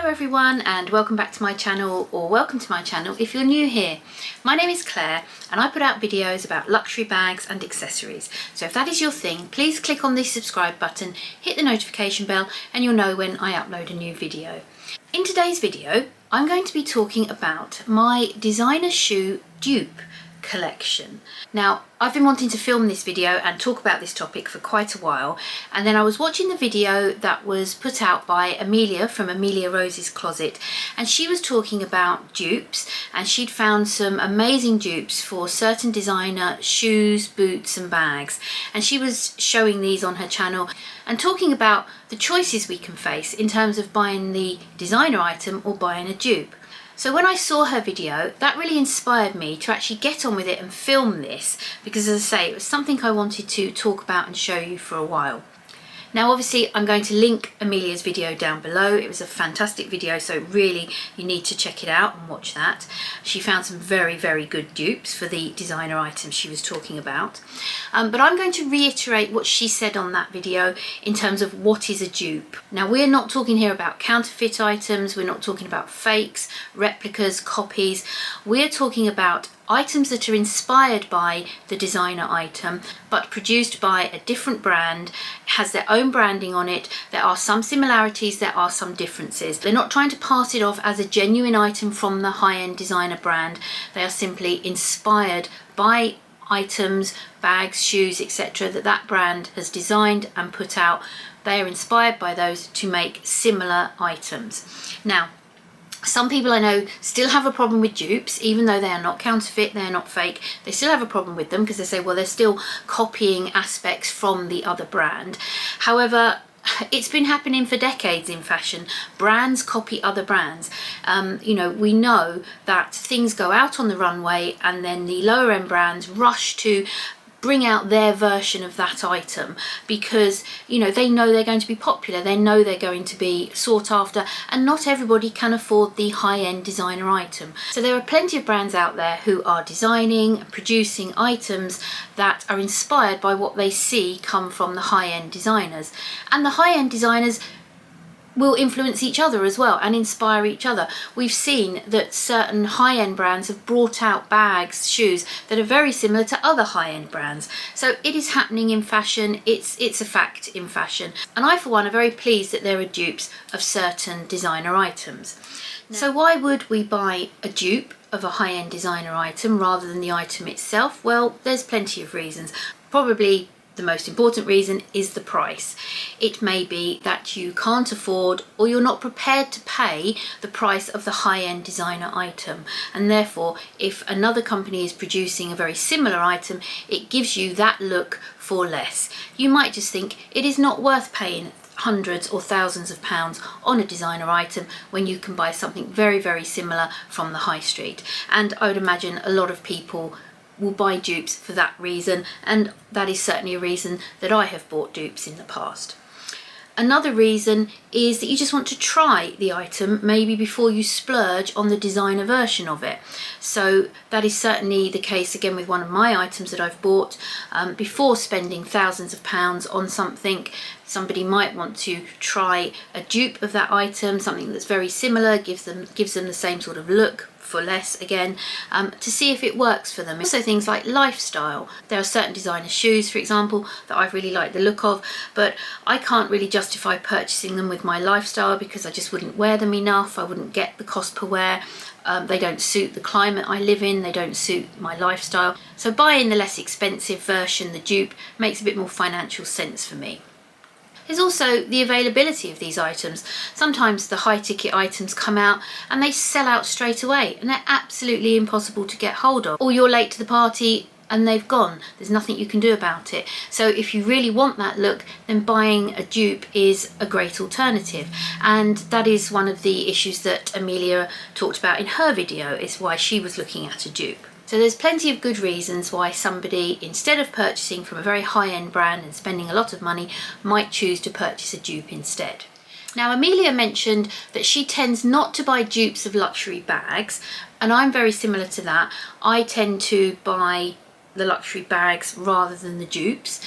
everyone and welcome back to my channel, or welcome to my channel if you're new here. My name is Claire and I put out videos about luxury bags and accessories. So if that is your thing, please click on the subscribe button, hit the notification bell and you'll know when I upload a new video. In today's video, I'm going to be talking about my designer shoe dupe collection. Now, I've been wanting to film this video and talk about this topic for quite a while, and then I was watching the video that was put out by Amelia from Amelia Rose's Closet, and she was talking about dupes, and she'd found some amazing dupes for certain designer shoes, boots and bags, and she was showing these on her channel and talking about the choices we can face in terms of buying the designer item or buying a dupe. So when I saw her video, that really inspired me to actually get on with it and film this, because as I say, it was something I wanted to talk about and show you for a while. Now obviously I'm going to link Amelia's video down below. It was a fantastic video, so really you need to check it out and watch that. She found some very good dupes for the designer items she was talking about. But I'm going to reiterate what she said on that video in terms of what is a dupe. Now we're not talking here about counterfeit items, we're not talking about fakes, replicas, copies. We're talking about items that are inspired by the designer item but produced by a different brand, has their own branding on it. There are some similarities, there are some differences. They're not trying to pass it off as a genuine item from the high-end designer brand. They are simply inspired by items, bags, shoes, etc. that brand has designed and put out. They are inspired by those to make similar items. Now, some people I know still have a problem with dupes, even though they are not counterfeit, they are not fake. They still have a problem with them because they say, well, they're still copying aspects from the other brand. However, it's been happening for decades in fashion. Brands copy other brands. You know, we know that things go out on the runway and then the lower end brands rush to bring out their version of that item because, you know, they know they're going to be popular, they know they're going to be sought after, and not everybody can afford the high-end designer item. So there are plenty of brands out there who are designing and producing items that are inspired by what they see come from the high-end designers, and the high-end designers will influence each other as well and inspire each other. We've seen that certain high-end brands have brought out bags, shoes that are very similar to other high-end brands. So it is happening in fashion, it's a fact in fashion. And I for one are very pleased that there are dupes of certain designer items. So why would we buy a dupe of a high-end designer item rather than the item itself? Well, there's plenty of reasons. Probably the most important reason is the price. It may be that you can't afford or you're not prepared to pay the price of the high-end designer item, and therefore if another company is producing a very similar item, it gives you that look for less. You might just think it is not worth paying hundreds or thousands of pounds on a designer item when you can buy something very similar from the high street. And I would imagine a lot of people will buy dupes for that reason, and that is certainly a reason that I have bought dupes in the past. Another reason is that you just want to try the item maybe before you splurge on the designer version of it. So that is certainly the case again with one of my items that I've bought. Before spending thousands of pounds on something, somebody might want to try a dupe of that item, something that's very similar, gives them the same sort of look for less again, to see if it works for them. Also things like lifestyle. There are certain designer shoes, for example, that I really like the look of, but I can't really justify purchasing them with my lifestyle because I just wouldn't wear them enough. I wouldn't get the cost per wear. They don't suit the climate I live in, they don't suit my lifestyle. So buying the less expensive version, the dupe, makes a bit more financial sense for me. There's also the availability of these items. Sometimes the high ticket items come out and they sell out straight away and they're absolutely impossible to get hold of. Or you're late to the party and they've gone. There's nothing you can do about it. So if you really want that look, then buying a dupe is a great alternative. And that is one of the issues that Amelia talked about in her video, is why she was looking at a dupe. So there's plenty of good reasons why somebody, instead of purchasing from a very high-end brand and spending a lot of money, might choose to purchase a dupe instead. Now Amelia mentioned that she tends not to buy dupes of luxury bags, and I'm very similar to that. I tend to buy the luxury bags rather than the dupes.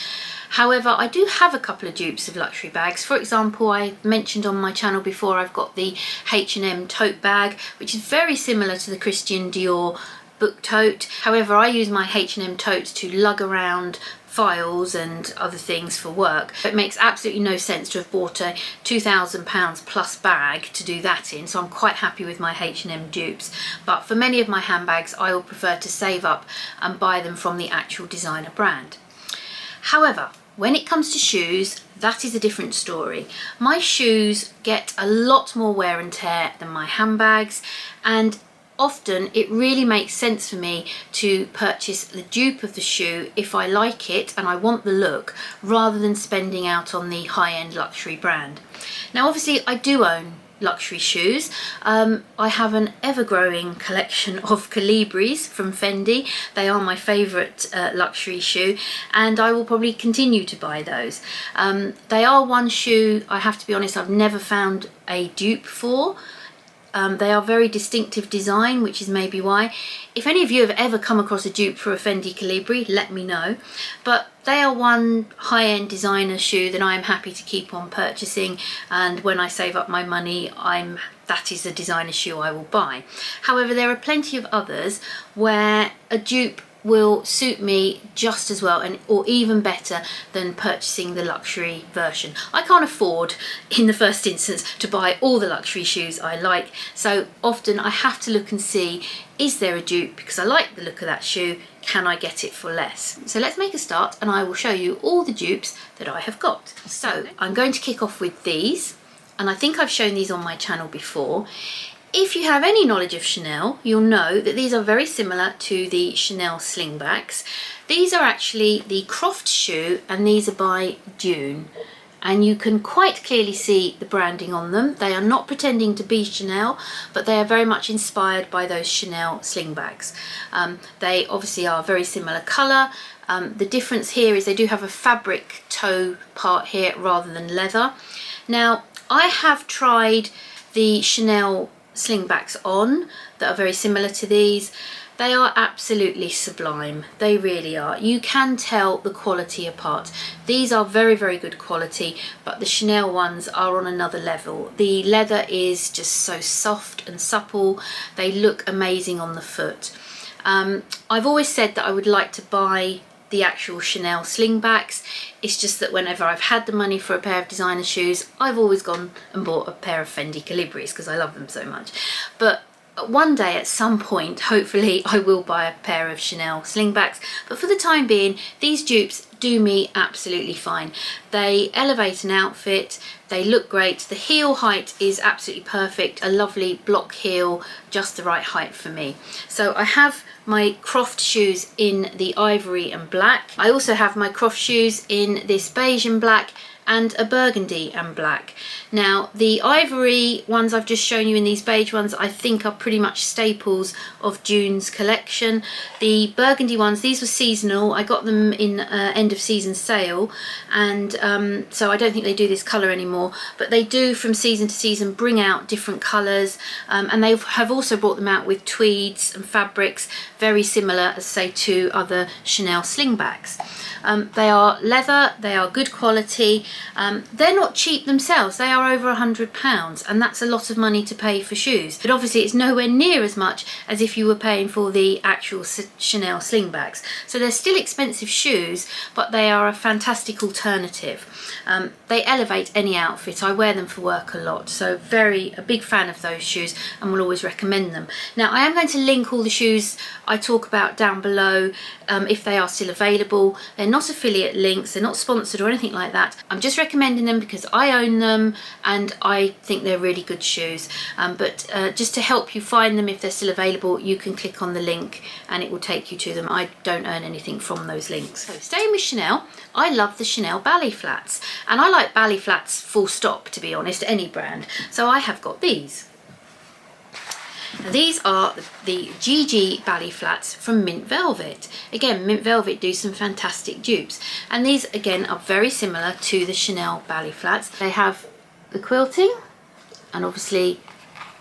However, I do have a couple of dupes of luxury bags. For example, I mentioned on my channel before, I've got the H&M tote bag, which is very similar to the Christian Dior book tote. However, I use my H&M totes to lug around files and other things for work. It makes absolutely no sense to have bought a £2,000 plus bag to do that in, so I'm quite happy with my H&M dupes. But for many of my handbags, I will prefer to save up and buy them from the actual designer brand. However, when it comes to shoes, that is a different story. My shoes get a lot more wear and tear than my handbags, and often it really makes sense for me to purchase the dupe of the shoe if I like it and I want the look, rather than spending out on the high-end luxury brand. Now obviously I do own luxury shoes. I have an ever-growing collection of Colibris from Fendi. They are my favourite luxury shoe, and I will probably continue to buy those. They are one shoe, I have to be honest, I've never found a dupe for. They are very distinctive design, which is maybe why. If any of you have ever come across a dupe for a Fendi Colibri, let me know. But they are one high-end designer shoe that I am happy to keep on purchasing, and when I save up my money, that is the designer shoe I will buy. However, there are plenty of others where a dupe will suit me just as well, and or even better than purchasing the luxury version. I can't afford in the first instance to buy all the luxury shoes I like, so often I have to look and see, is there a dupe? Because I like the look of that shoe, can I get it for less? So let's make a start and I will show you all the dupes that I have got. So I'm going to kick off with these, and I think I've shown these on my channel before. If you have any knowledge of Chanel, you'll know that these are very similar to the Chanel slingbacks. These are actually the Croft shoe, and these are by Dune. And you can quite clearly see the branding on them. They are not pretending to be Chanel, but they are very much inspired by those Chanel slingbacks. They obviously are very similar colour. The difference here is they do have a fabric toe part here rather than leather. Now, I have tried the Chanel slingbacks on that are very similar to these. They are absolutely sublime, they really are. You can tell the quality apart. These are very, very good quality, but the Chanel ones are on another level. The leather is just so soft and supple. They look amazing on the foot. I've always said that I would like to buy the actual Chanel slingbacks. It's just that whenever I've had the money for a pair of designer shoes, I've always gone and bought a pair of Fendi Colibris because I love them so much. But one day at some point, hopefully, I will buy a pair of Chanel slingbacks. But for the time being, these dupes do me absolutely fine. They elevate an outfit, they look great. The heel height is absolutely perfect, a lovely block heel, just the right height for me. So I have my Croft shoes in the ivory and black. I also have my Croft shoes in this beige and black and a burgundy and black. Now the ivory ones I've just shown you in these beige ones I think are pretty much staples of Dune's collection. The burgundy ones, these were seasonal. I got them in end of season sale, and so I don't think they do this colour anymore, but they do from season to season bring out different colours, and they have also brought them out with tweeds and fabrics very similar, as say, to other Chanel slingbacks. They are leather, they are good quality. They're not cheap themselves, they are over £100, and that's a lot of money to pay for shoes. But obviously it's nowhere near as much as if you were paying for the actual Chanel slingbacks. So they're still expensive shoes, but they are a fantastic alternative. They elevate any outfit. I wear them for work a lot, so a big fan of those shoes and will always recommend them. Now I am going to link all the shoes I talk about down below if they are still available. They're not affiliate links, they're not sponsored or anything like that. I'm just recommending them because I own them and I think they're really good shoes. But just to help you find them if they're still available, you can click on the link and it will take you to them. I don't earn anything from those links. So staying with Chanel, I love the Chanel Ballet flats, and I like ballet flats full stop, to be honest, any brand. So I have got these. Now these are the Gigi ballet flats from Mint Velvet. Again, Mint Velvet do some fantastic dupes, and these again are very similar to the Chanel ballet flats. They have the quilting and obviously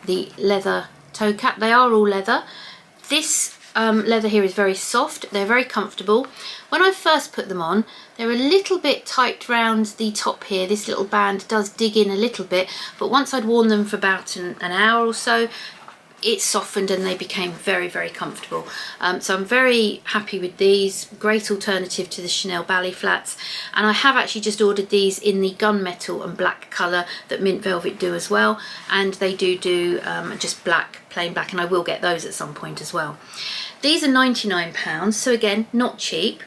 the leather toe cap. They are all leather. This leather here is very soft. They're very comfortable. When I first put them on, they're a little bit tight round the top here. This little band does dig in a little bit, but once I'd worn them for about an hour or so, it softened and they became very, very comfortable. So I'm very happy with these. Great alternative to the Chanel ballet flats, and I have actually just ordered these in the gunmetal and black colour that Mint Velvet do as well, and they do just black, plain black, and I will get those at some point as well. These are £99, so again, not cheap,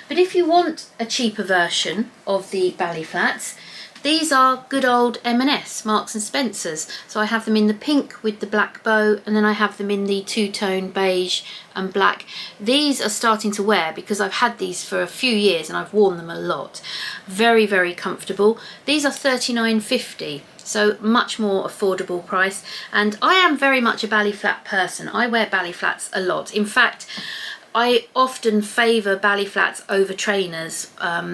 but if you want a cheaper version of the ballet flats, these are good old M&S, Marks and Spencer's. So I have them in the pink with the black bow, and then I have them in the two-tone beige and black. These are starting to wear because I've had these for a few years and I've worn them a lot. Very, very comfortable. These are £39.50, so much more affordable price. And I am very much a ballet flat person. I wear ballet flats a lot. In fact, I often favour ballet flats over trainers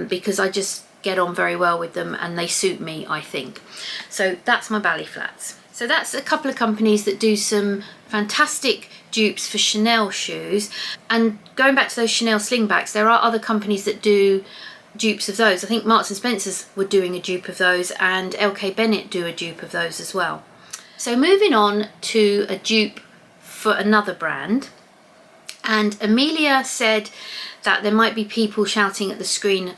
because I just get on very well with them and they suit me, I think. So that's my ballet flats. So that's a couple of companies that do some fantastic dupes for Chanel shoes. And going back to those Chanel slingbacks, there are other companies that do dupes of those. I think Marks and Spencer's were doing a dupe of those, and LK Bennett do a dupe of those as well. So moving on to a dupe for another brand. And Amelia said that there might be people shouting at the screen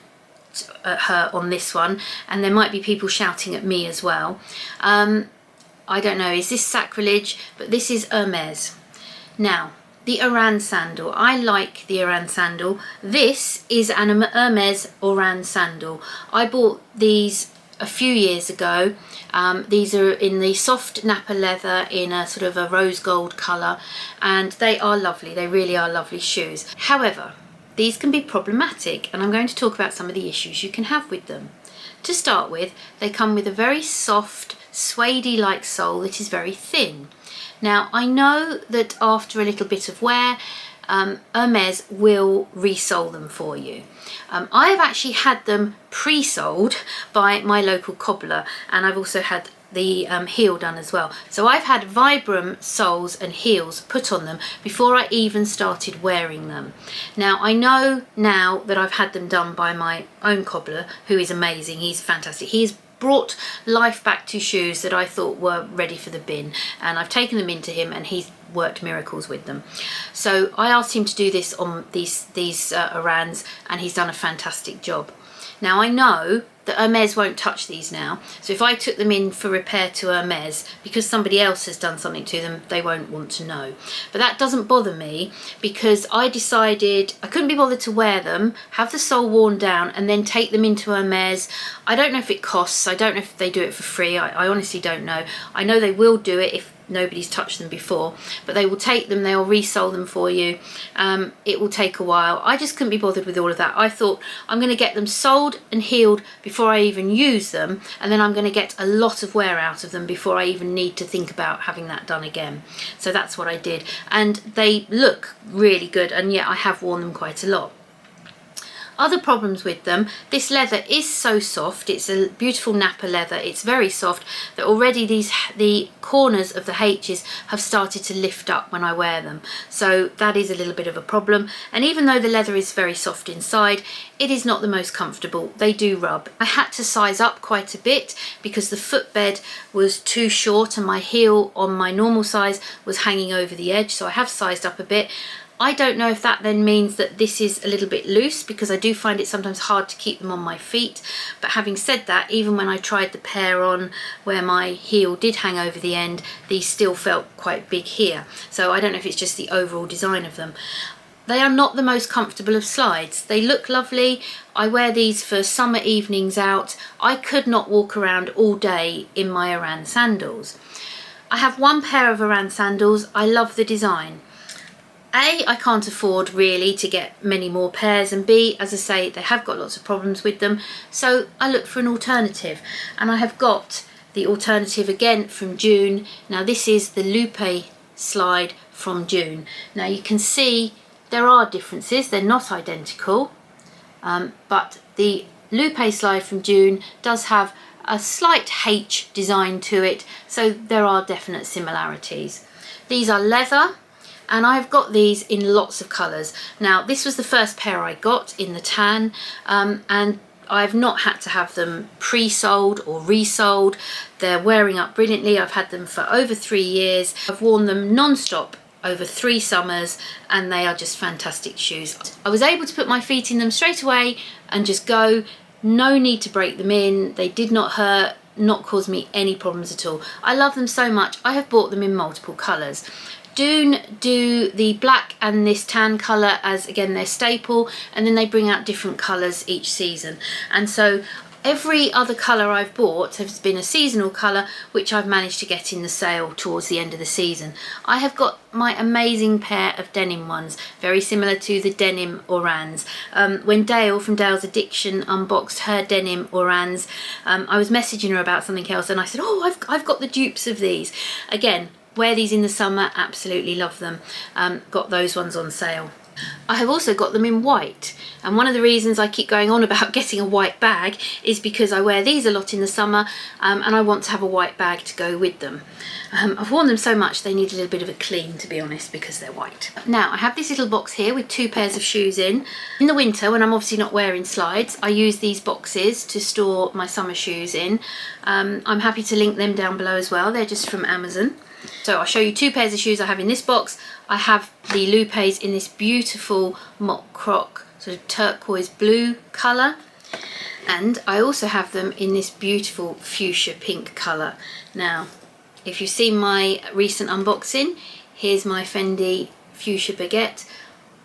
at her on this one, and there might be people shouting at me as well. I don't know, is this sacrilege? But this is Hermès. Now, the Oran sandal. I like the Oran sandal. This is an Hermès Oran sandal. I bought these a few years ago. These are in the soft nappa leather in a sort of a rose gold colour, and they are lovely. They really are lovely shoes. However, these can be problematic, and I'm going to talk about some of the issues you can have with them. To start with, they come with a very soft, suede-like sole that is very thin. Now, I know that after a little bit of wear, Hermès will resole them for you. I have actually had them pre-soled by my local cobbler, and I've also had the heel done as well. So I've had Vibram soles and heels put on them before I even started wearing them. Now, I know now that I've had them done by my own cobbler, who is amazing. He's fantastic. He's brought life back to shoes that I thought were ready for the bin, and I've taken them into him and he's worked miracles with them. So I asked him to do this on these Orans, and he's done a fantastic job. Now, I know that Hermès won't touch these now, so if I took them in for repair to Hermès, because somebody else has done something to them, they won't want to know. But that doesn't bother me, because I decided I couldn't be bothered to wear them, have the sole worn down, and then take them into Hermès. I don't know if it costs, I don't know if they do it for free, I honestly don't know. I know they will do it if nobody's touched them before, but they will take them, they'll resole them for you. It will take a while. I just couldn't be bothered with all of that. I thought I'm going to get them soled and healed before I even use them, and then I'm going to get a lot of wear out of them before I even need to think about having that done again. So that's what I did, and they look really good, and yet I have worn them quite a lot. Other problems with them, this leather is so soft, it's a beautiful nappa leather, it's very soft, that already the corners of the H's have started to lift up when I wear them. So that is a little bit of a problem, and even though the leather is very soft inside, it is not the most comfortable. They do rub. I had to size up quite a bit because the footbed was too short and my heel on my normal size was hanging over the edge, so I have sized up a bit. I don't know if that then means that this is a little bit loose, because I do find it sometimes hard to keep them on my feet. But having said that, even when I tried the pair on where my heel did hang over the end, these still felt quite big here. So I don't know if it's just the overall design of them. They are not the most comfortable of slides. They look lovely. I wear these for summer evenings out. I could not walk around all day in my Oran sandals. I have one pair of Oran sandals. I love the design. A, I can't afford really to get many more pairs, and B, as I say, they have got lots of problems with them, so I look for an alternative, and I have got the alternative again from Dune. Now this is the Loupe slide from Dune. Now you can see there are differences, they're not identical, but the Loupe slide from Dune does have a slight H design to it, so there are definite similarities. These are leather, and I've got these in lots of colours. Now this was the first pair I got in the tan, and I've not had to have them pre-sold or resold. They're wearing up brilliantly. I've had them for over 3 years. I've worn them non-stop over 3 summers, and they are just fantastic shoes. I was able to put my feet in them straight away and just go. No need to break them in. They did not hurt, not cause me any problems at all. I love them so much. I have bought them in multiple colours. Dune do the black and this tan colour as, again, their staple, and then they bring out different colours each season. And so every other colour I've bought has been a seasonal colour, which I've managed to get in the sale towards the end of the season. I have got my amazing pair of denim ones, very similar to the denim Orans. When Dale from Dale's Addiction unboxed her denim Orans, I was messaging her about something else, and I said, oh, I've got the dupes of these. Again, wear these in the summer, absolutely love them. Got those ones on sale. I have also got them in white, and one of the reasons I keep going on about getting a white bag is because I wear these a lot in the summer, and I want to have a white bag to go with them. I've worn them so much they need a little bit of a clean, to be honest, because they're white. Now I have this little box here with 2 pairs of shoes in. In the winter, when I'm obviously not wearing slides, I use these boxes to store my summer shoes in. I'm happy to link them down below as well. They're just from Amazon. So I'll show you 2 pairs of shoes I have in this box. I have the Loupes in this beautiful mock croc, sort of turquoise blue colour. And I also have them in this beautiful fuchsia pink colour. Now, if you've seen my recent unboxing, here's my Fendi fuchsia baguette.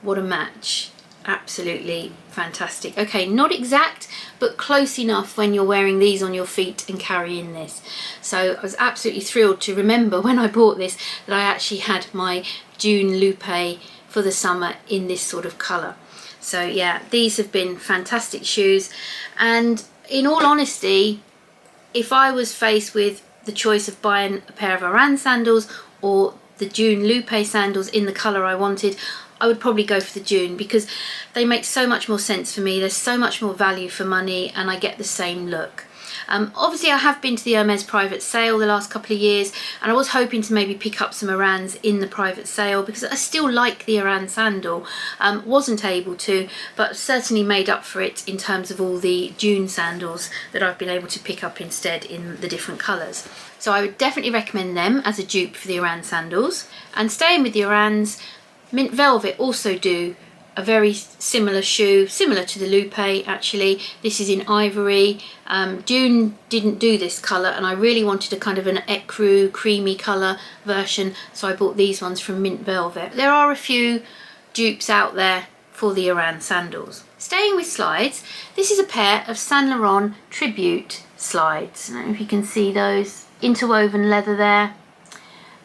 What a match. Absolutely fantastic. Okay, not exact, but close enough when you're wearing these on your feet and carrying this. So I was absolutely thrilled to remember when I bought this that I actually had my Dune Loupe for the summer in this sort of colour. So yeah, these have been fantastic shoes, and in all honesty, if I was faced with the choice of buying a pair of Oran sandals or the Dune Loupe sandals in the colour I wanted, I would probably go for the Dune, because they make so much more sense for me. There's so much more value for money, and I get the same look. Obviously I have been to the Hermès private sale the last couple of years, and I was hoping to maybe pick up some Orans in the private sale, because I still like the Oran sandal. Wasn't able to, but certainly made up for it in terms of all the Dune sandals that I've been able to pick up instead in the different colours. So I would definitely recommend them as a dupe for the Oran sandals. And staying with the Orans, Mint Velvet also do a very similar shoe, similar to the Loupe actually. This is in ivory. Dune didn't do this colour, and I really wanted a kind of an ecru creamy colour version, so I bought these ones from Mint Velvet. There are a few dupes out there for the Oran sandals. Staying with slides, this is a pair of Saint Laurent Tribute slides. I don't know if you can see those, interwoven leather there.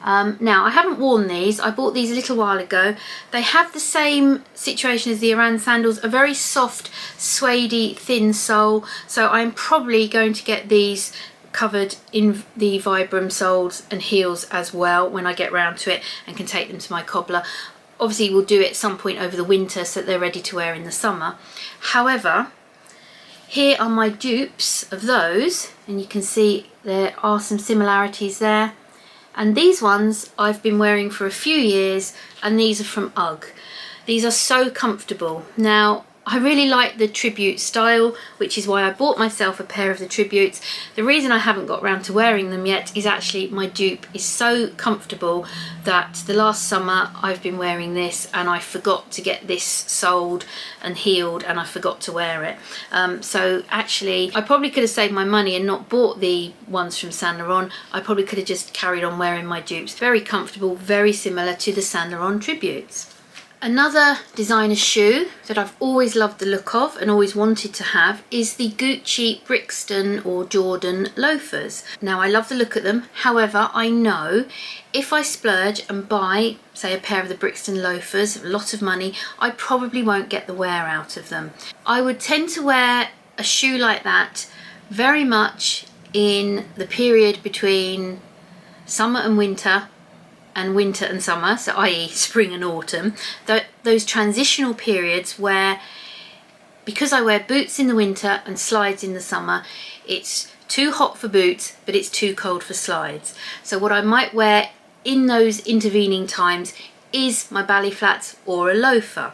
Now I haven't worn these, I bought these a little while ago. They have the same situation as the Oran sandals, a very soft, suede-y, thin sole, so I'm probably going to get these covered in the Vibram soles and heels as well when I get round to it and can take them to my cobbler. Obviously we'll do it at some point over the winter so that they're ready to wear in the summer. However, here are my dupes of those, and you can see there are some similarities there. And these ones I've been wearing for a few years, and these are from Ugg. These are so comfortable. Now, I really like the tribute style, which is why I bought myself a pair of the tributes. The reason I haven't got round to wearing them yet is actually my dupe is so comfortable that the last summer I've been wearing this, and I forgot to get this soled and heeled, and I forgot to wear it. So actually I probably could have saved my money and not bought the ones from Saint Laurent. I probably could have just carried on wearing my dupes. Very comfortable, very similar to the Saint Laurent tributes. Another designer shoe that I've always loved the look of and always wanted to have is the Gucci Brixton or Jordan loafers. Now I love the look at them, however I know if I splurge and buy, say, a pair of the Brixton loafers, a lot of money, I probably won't get the wear out of them. I would tend to wear a shoe like that very much in the period between summer and winter and summer, so i.e. spring and autumn, those transitional periods where, because I wear boots in the winter and slides in the summer, it's too hot for boots but it's too cold for slides. So what I might wear in those intervening times is my ballet flats or a loafer.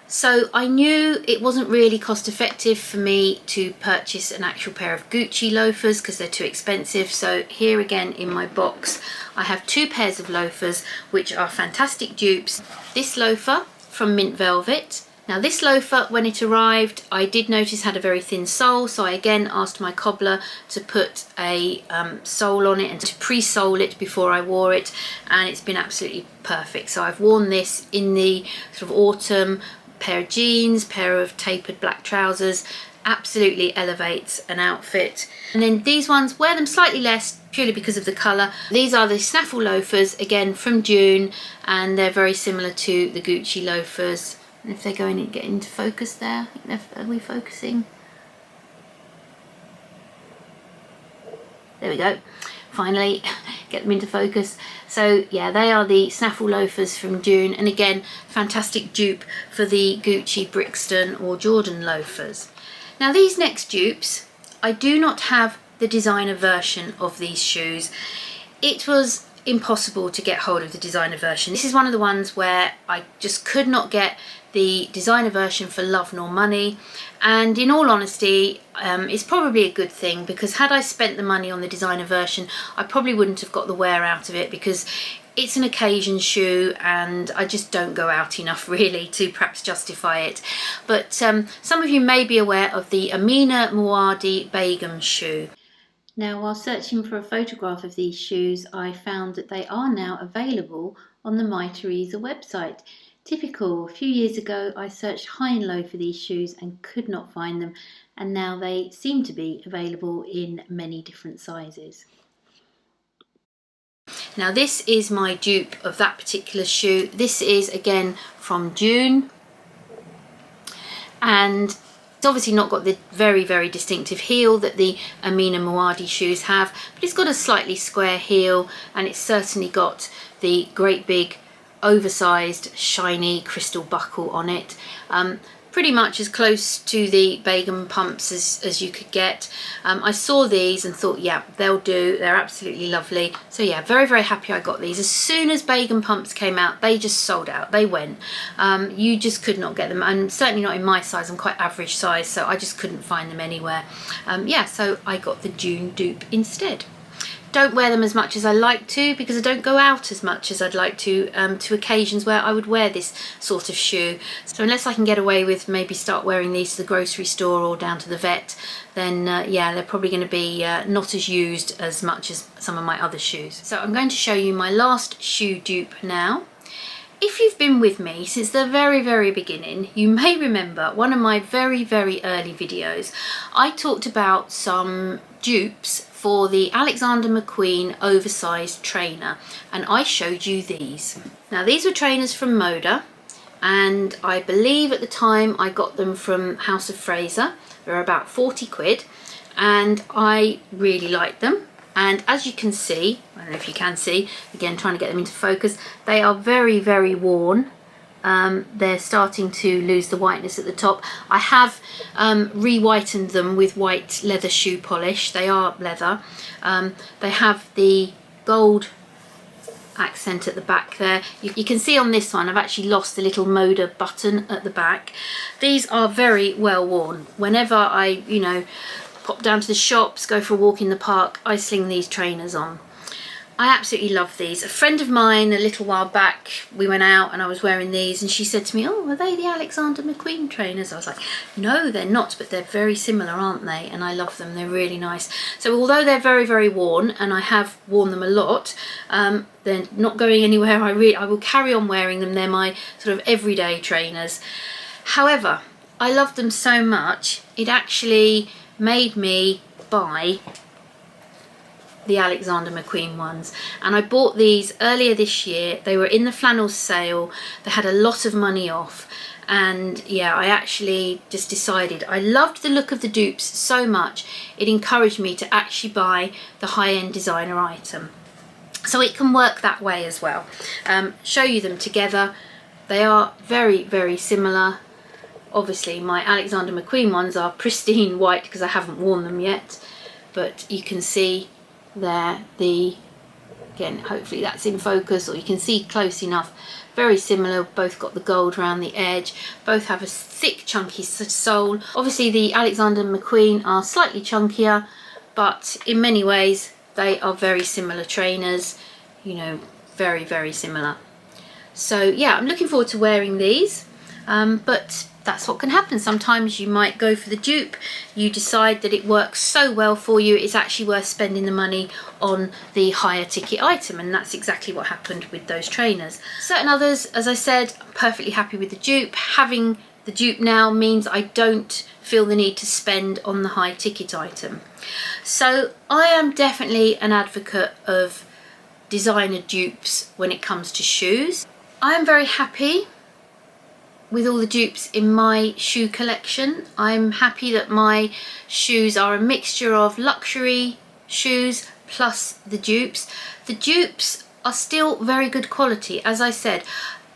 So I knew it wasn't really cost effective for me to purchase an actual pair of Gucci loafers because they're too expensive. So here again in my box I have 2 pairs of loafers which are fantastic dupes. This loafer from Mint Velvet. Now this loafer, when it arrived, I did notice had a very thin sole, so I again asked my cobbler to put a sole on it and to pre-sole it before I wore it, and it's been absolutely perfect. So I've worn this in the sort of autumn, pair of jeans, pair of tapered black trousers, absolutely elevates an outfit. And then these ones, wear them slightly less purely because of the colour. These are the snaffle loafers, again from Dune, and they're very similar to the Gucci loafers. And if they're going to get into focus there, are we focusing? There we go. Finally, get them into focus. So yeah, they are the snaffle loafers from Dune, and again, fantastic dupe for the Gucci, Brixton or Jordan loafers. Now these next dupes, I do not have the designer version of these shoes. It was impossible to get hold of the designer version. This is one of the ones where I just could not get the designer version for love nor money, and in all honesty it's probably a good thing, because had I spent the money on the designer version I probably wouldn't have got the wear out of it, because it's an occasion shoe and I just don't go out enough really to perhaps justify it. But some of you may be aware of the Amina Muaddi Begum shoe. Now, while searching for a photograph of these shoes, I found that they are now available on the My Teresa website. Typical, a few years ago I searched high and low for these shoes and could not find them, and now they seem to be available in many different sizes. Now this is my dupe of that particular shoe. This is again from Dune, and it's obviously not got the very, very distinctive heel that the Amina Muaddi shoes have, but it's got a slightly square heel, and it's certainly got the great big oversized shiny crystal buckle on it. Pretty much as close to the Begum pumps as you could get. I saw these and thought, yeah, they'll do. They're absolutely lovely. So yeah, very, very happy I got these. As soon as Begum pumps came out, they just sold out. They went. You just could not get them, and certainly not in my size. I'm quite average size, so I just couldn't find them anywhere. Yeah, so I got the Dune dupe instead. Don't wear them as much as I like to, because I don't go out as much as I'd like to occasions where I would wear this sort of shoe. So unless I can get away with maybe start wearing these to the grocery store or down to the vet, then yeah, they're probably going to be not as used as much as some of my other shoes. So I'm going to show you my last shoe dupe now. If you've been with me since the very, very beginning, you may remember one of my very, very early videos. I talked about some dupes for the Alexander McQueen oversized trainer, and I showed you these. Now these were trainers from Moda, and I believe at the time I got them from House of Fraser. They were about 40 quid, and I really liked them. And as you can see, I don't know if you can see, again trying to get them into focus, they are very, very worn. They're starting to lose the whiteness at the top. I have re-whitened them with white leather shoe polish. They are leather. They have the gold accent at the back there. You can see on this one I've actually lost the little Moda button at the back. These are very well worn. Whenever I, you know, pop down to the shops, go for a walk in the park, I sling these trainers on. I absolutely love these. A friend of mine a little while back, we went out and I was wearing these, and she said to me, oh, are they the Alexander McQueen trainers? I was like, no, they're not, but they're very similar, aren't they? And I love them, they're really nice. So although they're very, very worn, and I have worn them a lot, they're not going anywhere. I will carry on wearing them. They're my sort of everyday trainers. However, I love them so much, it actually made me buy the Alexander McQueen ones, and I bought these earlier this year. They were in the flannel sale. They had a lot of money off, and yeah, I actually just decided I loved the look of the dupes so much it encouraged me to actually buy the high-end designer item. So it can work that way as well. Show you them together. They are very, very similar. Obviously my Alexander McQueen ones are pristine white because I haven't worn them yet, but you can see there the again, hopefully that's in focus, or you can see close enough. Very similar, both got the gold around the edge, both have a thick chunky sole. Obviously the Alexander McQueen are slightly chunkier, but in many ways they are very similar trainers, you know, very, very similar. So yeah, I'm looking forward to wearing these, but that's what can happen. Sometimes you might go for the dupe, you decide that it works so well for you, it's actually worth spending the money on the higher ticket item, and that's exactly what happened with those trainers. Certain others, as I said, I'm perfectly happy with the dupe. Having the dupe now means I don't feel the need to spend on the high ticket item. So I am definitely an advocate of designer dupes when it comes to shoes. I am very happy with all the dupes in my shoe collection. I'm happy that my shoes are a mixture of luxury shoes plus the dupes. The dupes are still very good quality. As I said,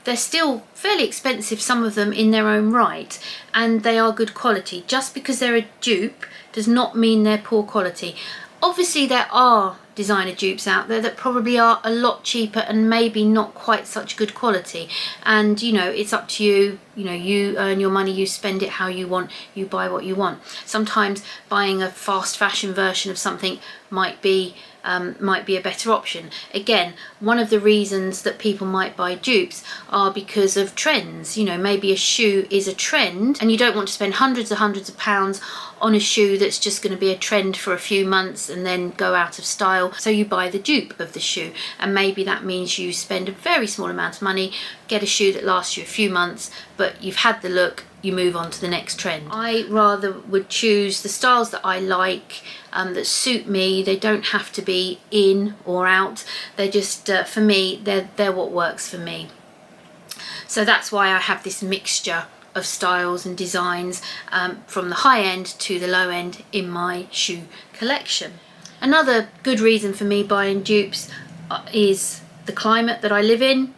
they're still fairly expensive, some of them in their own right, and they are good quality. Just because they're a dupe does not mean they're poor quality. Obviously there are designer dupes out there that probably are a lot cheaper and maybe not quite such good quality, and you know, it's up to you. You know, you earn your money, you spend it how you want, you buy what you want. Sometimes buying a fast fashion version of something might be a better option. Again, one of the reasons that people might buy dupes are because of trends. You know, maybe a shoe is a trend and you don't want to spend hundreds of pounds on a shoe that's just going to be a trend for a few months and then go out of style, so you buy the dupe of the shoe, and maybe that means you spend a very small amount of money, get a shoe that lasts you a few months, but you've had the look, you move on to the next trend. I rather would choose the styles that I like, that suit me. They don't have to be in or out, they're just for me, they're what works for me. So that's why I have this mixture of styles and designs, from the high end to the low end in my shoe collection. Another good reason for me buying dupes is the climate that I live in.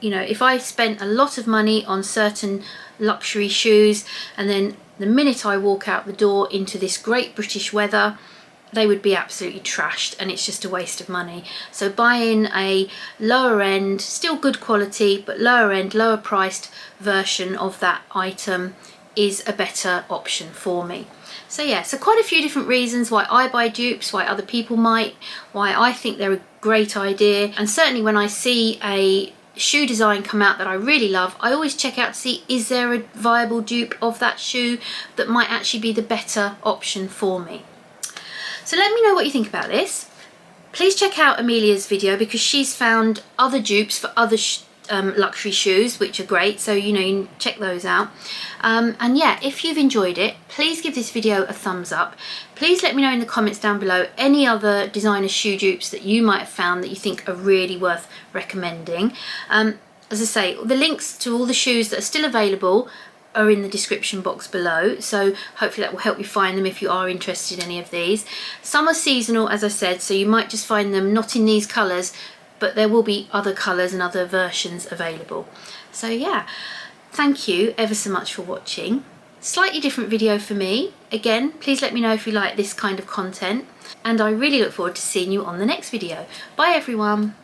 You know, if I spent a lot of money on certain luxury shoes and then the minute I walk out the door into this great British weather, they would be absolutely trashed, and it's just a waste of money. So buying a lower end, still good quality, but lower end, lower priced version of that item is a better option for me. So yeah, so quite a few different reasons why I buy dupes, why other people might, why I think they're a great idea. And certainly when I see a shoe design come out that I really love, I always check out to see, is there a viable dupe of that shoe that might actually be the better option for me. So let me know what you think about this. Please check out Amelia's video, because she's found other dupes for other luxury shoes, which are great, so you know, you can check those out. And yeah, if you've enjoyed it, please give this video a thumbs up. Please let me know in the comments down below any other designer shoe dupes that you might have found that you think are really worth recommending. As I say, the links to all the shoes that are still available are in the description box below, so hopefully that will help you find them if you are interested in any of these. Some are seasonal, as I said, so you might just find them not in these colours, but there will be other colours and other versions available. So yeah, thank you ever so much for watching. Slightly different video for me. Again, please let me know if you like this kind of content, and I really look forward to seeing you on the next video. Bye everyone.